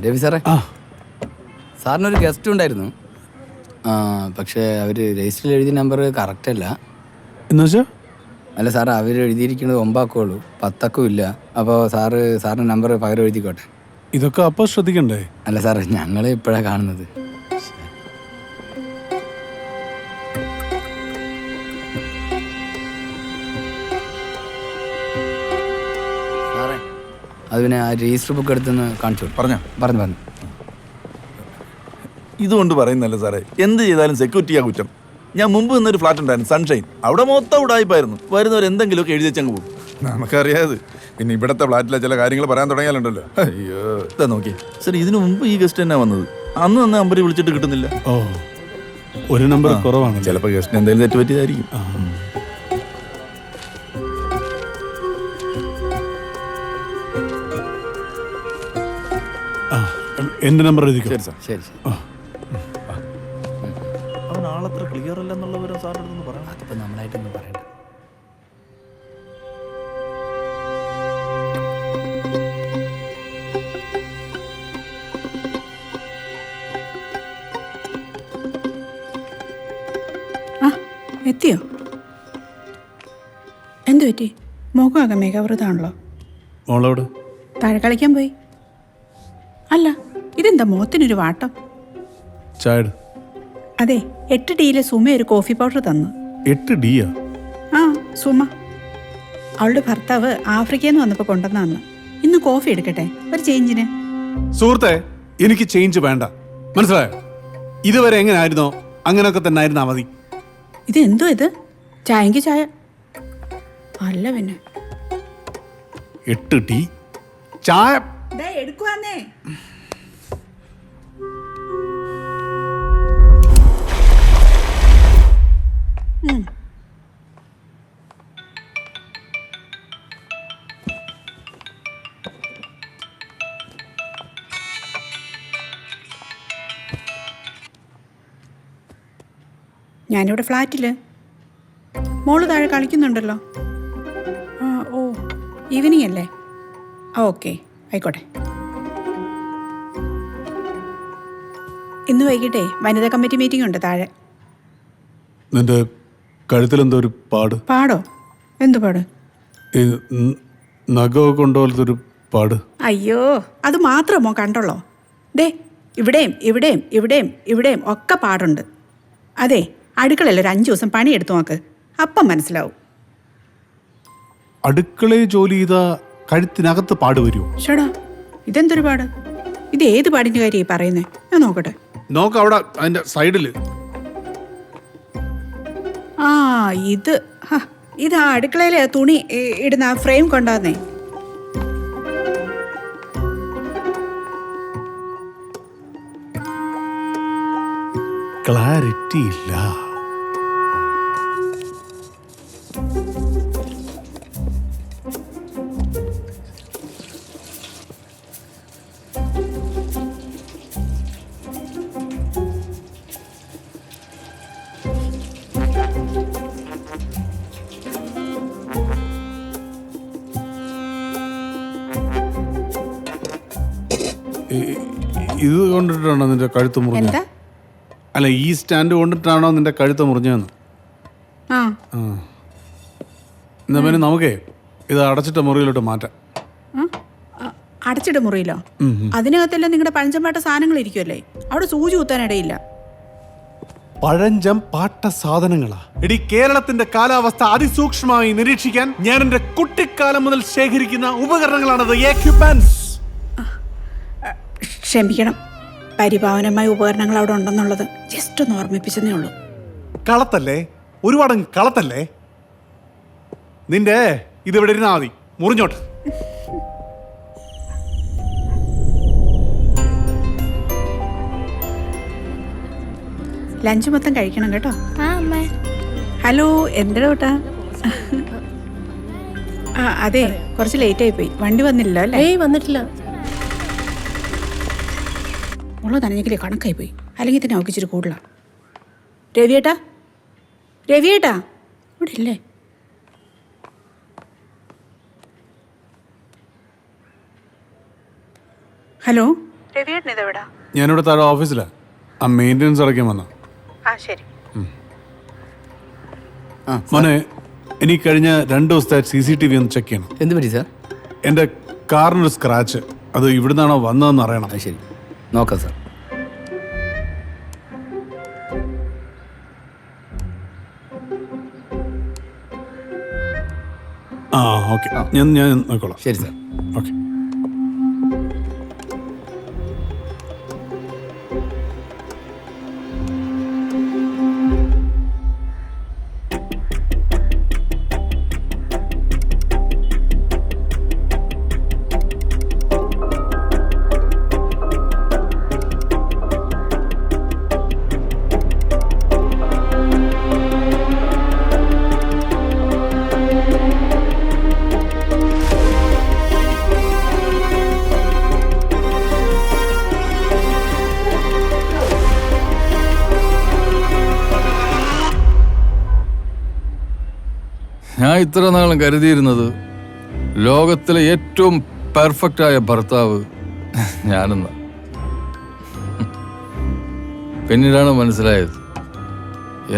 രവി സാറേ, സാറിനൊരു ഗസ്റ്റ് ഉണ്ടായിരുന്നു. പക്ഷേ അവർ രജിസ്റ്ററിൽ എഴുതിയ നമ്പർ കറക്റ്റ് അല്ല. എന്നുവെച്ചാ? അല്ല സാർ, അവർ എഴുതിയിരിക്കുന്നത് 9 അക്കമുള്ളൂ, 10 അക്കം ഇല്ല. അപ്പോൾ സാറിൻ്റെ നമ്പർ പകരം എഴുതിക്കോട്ടെ. ഇതൊക്കെ അപ്പോൾ ശ്രദ്ധിക്കണ്ടേ? അല്ല സാർ, ഞങ്ങൾ ഇപ്പോഴാണ് കാണുന്നത്. സാറേ, അത് പിന്നെ ആ രജിസ്റ്റർ ബുക്ക് എടുത്തെന്ന് കാണിച്ചു. പറഞ്ഞു. ഇതുകൊണ്ട് പറയുന്നല്ല സാറേ, എന്ത് ചെയ്താലും സെക്യൂരിറ്റിയാ കുറ്റം. ഞാൻ മുമ്പ് നിന്നൊരു ഫ്ലാറ്റ് ഉണ്ടായിരുന്നു, സൺഷൈൻ. അവിടെ മൊത്തം ഉടായിപ്പായിരുന്നു. വരുന്നവർ എന്തെങ്കിലുമൊക്കെ എഴുതി വെച്ചങ്ങ് പോകും. നമുക്കറിയാതെ. പിന്നെ ഇവിടത്തെ ഫ്ലാറ്റിലെ ചില കാര്യങ്ങൾ പറയാൻ തുടങ്ങിയാലുണ്ടല്ലോ. അയ്യോ, ഇതാ നോക്കി സാർ, ഇതിനു മുമ്പ് ഈ ഗസ്റ്റ് തന്നെ വന്നത്. അന്ന് നമ്പർ വിളിച്ചിട്ട് കിട്ടുന്നില്ല. ഓ, ഒരു നമ്പർ കുറവാണ്. ചിലപ്പോൾ ഗസ്റ്റിന് എന്തെങ്കിലും തെറ്റ് പറ്റിയതായിരിക്കും. എന്റെ നമ്പർ എഴുതിക്കോ. ശരി സാർ. ശരി. അവൻ ആളത്ര ക്ലിയർ അല്ലെന്നുള്ള വിവരം സാറിനടുത്തൊന്ന് പറയാം. അതിപ്പോൾ നമ്മളായിട്ടൊന്നും പറയണ്ട. എത്തിയോ? എന്തു പറ്റി? മുഖമൊക്കെ മേഘവൃതാണല്ലോ. മോളോട് താഴെ കളിക്കാൻ പോയി. അല്ല, ഇതെന്താ മുഖത്തിനൊരു വാട്ടം? ചായ. അതെ, 8 ടീയിലെ സുമ ഒരു കോഫി പൗഡർ തന്നു. 8 ഡിയാ? ആ, സുമ. അവളുടെ ഭർത്താവ് ആഫ്രിക്കയിൽ നിന്ന് വന്നപ്പോൾ കൊണ്ടുവന്നു. ഇന്ന് കോഫി എടുക്കട്ടെ, ഒരു ചേഞ്ചിന്. സുഹൃത്തെ, എനിക്ക് ചേഞ്ച് വേണ്ട, മനസ്സിലായോ? ഇതുവരെ എങ്ങനെ ആയിരുന്നോ അങ്ങനെയൊക്കെ തന്നെ ആയിരുന്നാ മതി. ഇത് എന്തോ ഇത്? ചായക്ക് ചായ അല്ല പിന്നെ. 8 ടീ ചായ എടുക്കുവാന്നേ. ഞാനിവിടെ ഫ്ലാറ്റില്. മോള് താഴെ കളിക്കുന്നുണ്ടല്ലോ. ഓ, ഈവനിങ് അല്ലേ? ഓക്കെ, ആയിക്കോട്ടെ. ഇന്ന് വൈകിട്ടേ വനിതാ കമ്മിറ്റി മീറ്റിംഗ് ഉണ്ട് താഴെ. നിന്റെ കഴുത്തിലെന്തോ ഒരു പാട്? പാടോ? എന്തു പാട്? നഖമൊക്കെ കൊണ്ടുപോലത്തൊരു പാട്. അയ്യോ, അത് മാത്രമോ കണ്ടുള്ളോ? ദേ, ഇവിടെയും ഇവിടെയും ഇവിടെയും ഇവിടെയും ഒക്കെ പാടുണ്ട്. അതെ, അടുക്കളയിൽ ഒരു 5 ദിവസം പണിയെടുത്തു നോക്ക്, അപ്പം മനസ്സിലാവും. അടുക്കളയിൽ ജോലി ചെയ്താ കഴുത്തിനകത്ത് പാട് വരുമോ? ഷടാ, ഇതെന്തൊരു പാട്? ഇത് ഏത് പാടിൻ്റെ കാര്യമായി പറയുന്നേ? ഞാൻ നോക്കട്ടെ. നോക്ക്, അവിടെ അതിന്റെ സൈഡില്. ആ, ഇത് ആ അടുക്കളയിലെ തുണി ഇടുന്ന ആ ഫ്രെയിം കൊണ്ടുവന്നേ. ക്ലാരിറ്റി ഇല്ല. ഇത് കൊണ്ടിട്ടാണോ നിന്റെ കഴുത്ത് മുറിഞ്ഞത്? എന്താ? അല്ല, ഈ സ്റ്റാൻഡ് കൊണ്ടിട്ടാണോ നിന്റെ കഴുത്ത് മുറിഞ്ഞതെന്ന്? ആ, എന്നാ പിന്നെ നമുക്കേ ഇത് അടച്ചിട്ട മുറിയിലോട്ട് മാറ്റാം. അടച്ചിട മുറിയിലോ? അതിനകത്തെല്ലാം നിങ്ങളുടെ പഴഞ്ചമ്പാട്ട സാധനങ്ങൾ ഇരിക്കുമല്ലേ, അവിടെ സൂചി കുത്താനിടയില്ല. പഴഞ്ചം പാട്ട സാധനങ്ങളാ എടി. കേരളത്തിന്റെ കാലാവസ്ഥ അതിസൂക്ഷ്മമായി നിരീക്ഷിക്കാൻ ഞാൻ എന്റെ കുട്ടിക്കാലം മുതൽ ശേഖരിക്കുന്ന ഉപകരണങ്ങളാണത്. ക്ഷമിക്കണം, പരിപാവനമായ ഉപകരണങ്ങൾ അവിടെ ഉണ്ടെന്നുള്ളത് ജസ്റ്റ് ഒന്ന് ഓർമ്മിപ്പിച്ചതേ ഉള്ളൂ. കളത്തല്ലേ, ഒരുപാട് കളത്തല്ലേ. നിന്റെ ഇതിവിടെ ഇരുന്നാ മതി, മുറിഞ്ഞോട്ട്. ലഞ്ച് മൊത്തം കഴിക്കണം കേട്ടോ. ഹലോ, എന്താ കേട്ടാ? അതെ, കുറച്ച് ലേറ്റ് ആയി പോയി. വണ്ടി വന്നില്ലല്ലോ അല്ലേ? വന്നിട്ടില്ല. ഉള്ള തനഞ്ഞെങ്കിലേ കണക്കായി പോയി, അല്ലെങ്കിൽ തന്നെ അവൾക്ക് ഇച്ചിരി കൂടുതലാണ്. രവിയേട്ടാ, രവിയേട്ടാ ഇവിടെ ഇല്ലേ? ഹലോ, രവിയേട്ടൻ ഇതെവിടാ? ഞാനിവിടെ താഴെ ഓഫീസിലാണ്. ആ മെയിൻ്റെനൻസ് അടയ്ക്കാൻ വന്ന. ആ ശരി. മോനെ, എനിക്ക് കഴിഞ്ഞ 2 ദിവസത്തെ CCTV ഒന്ന് ചെക്ക് ചെയ്യണം. എന്ത് പറ്റി സാർ? എൻ്റെ കാറിനൊരു സ്ക്രാച്ച്. അത് ഇവിടുന്നാണോ വന്നതെന്ന് അറിയണം. അത് ശരി, നോക്കാം സാർ. ആ ഓക്കെ, ഞാൻ നോക്കോളാം. ശരി സാർ. ഓക്കെ. ഞാൻ ഇത്ര നാളും കരുതിയിരുന്നത് ലോകത്തിലെ ഏറ്റവും പെർഫെക്റ്റായ ഭർത്താവ് ഞാനെന്ന. പിന്നീടാണ് മനസ്സിലായത്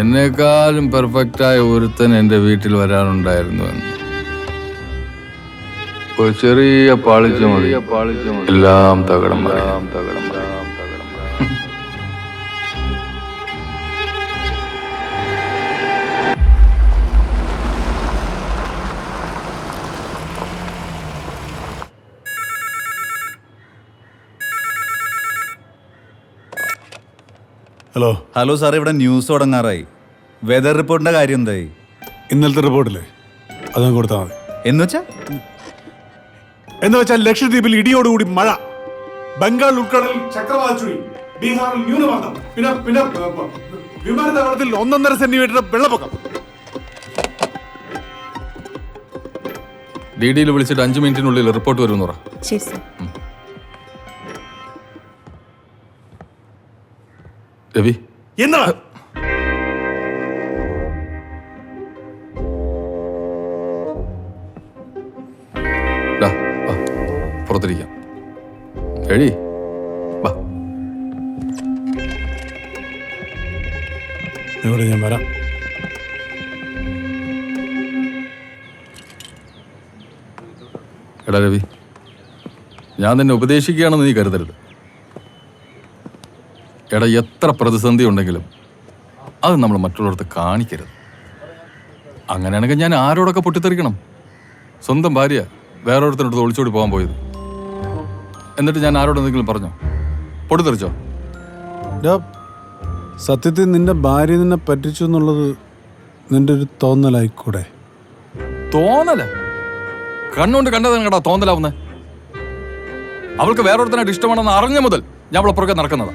എന്നെക്കാളും പെർഫെക്റ്റായ ഒരുത്തൻ എൻ്റെ വീട്ടിൽ വരാനുണ്ടായിരുന്നു എന്ന്. ഒരു ചെറിയ പാളിച്ച മതി എല്ലാം തകടം മറിയാം. ഹലോ. ഹലോ സാർ, ഇവിടെ ന്യൂസ് തുടങ്ങാറായി. വെതർ റിപ്പോർട്ടിന്റെ കാര്യം എന്തായി? ഇന്നലത്തെ റിപ്പോർട്ടില്ലേ, അതും കൊടുത്താൽ മതി. എന്ന് വെച്ചാൽ ലക്ഷദ്വീപിൽ ഇടിയോടുകൂടി മഴ, ബംഗാൾ ഉൾക്കടലിൽ ചക്രവാത ചുഴി, ബീഹാറിൽ ന്യൂനമർദ്ദം, പിന്നെ വിമാനത്താവളത്തിൽ 1.5 സെന്റിമീറ്റർ വെള്ളപ്പൊക്കം. DD-യിൽ വിളിച്ചിട്ട് 5 മിനിറ്റിനുള്ളിൽ റിപ്പോർട്ട് വരുമെന്ന് പറ. ശരി സാർ. രവി, എന്താ പുറത്തിരിക്കാം. എഴി വാ. ഇവിടെ ഞാൻ വരാം. എടാ രവി, ഞാൻ നിന്നെ ഉപദേശിക്കുകയാണെന്ന് നീ കരുതരുത്. എടാ, എത്ര പ്രതിസന്ധി ഉണ്ടെങ്കിലും അത് നമ്മൾ മറ്റുള്ളവർക്ക് കാണിക്കരുത്. അങ്ങനെയാണെങ്കിൽ ഞാൻ ആരോടൊക്കെ പൊട്ടിത്തെറിക്കണം? സ്വന്തം ഭാര്യ വേറൊരുത്തനടുത്ത് ഒളിച്ചോടി പോകാൻ പോയത്. എന്നിട്ട് ഞാൻ ആരോടെന്തെങ്കിലും പറഞ്ഞോ? പൊട്ടിത്തെറിച്ചോ? സത്യത്തിൽ നിന്റെ ഭാര്യ നിന്നെ പറ്റിച്ചു എന്നുള്ളത് നിന്റെ ഒരു തോന്നലായിക്കൂടെ? തോന്നല? കണ്ണുകൊണ്ട് കണ്ടതാണ് കേട്ടോ തോന്നലാവുന്നേ. അവൾക്ക് വേറൊരുത്തനായിട്ട് ഇഷ്ടമാണെന്ന് അറിഞ്ഞ മുതൽ ഞാൻ അവളെ പുറകെ നടക്കുന്നതാ.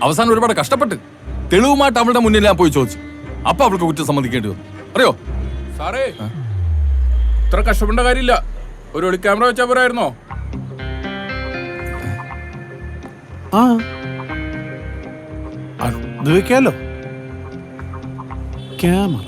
അവസാനം ഒരുപാട് കഷ്ടപ്പെട്ട് തെളിവുമായിട്ട് അവളുടെ മുന്നിൽ ഞാൻ പോയി ചോദിച്ചു. അപ്പൊ അവൾക്ക് കുറ്റം സമ്മതിക്കേണ്ടി വന്നു. അറിയോ സാറേ, ഇത്ര കഷ്ടപ്പെട്ട കാര്യമില്ല. ഒരു ഒളി ക്യാമറ വെച്ചാൽ പോരായിരുന്നോ? ആ, അത് വെക്കാലോ ക്യാമറ.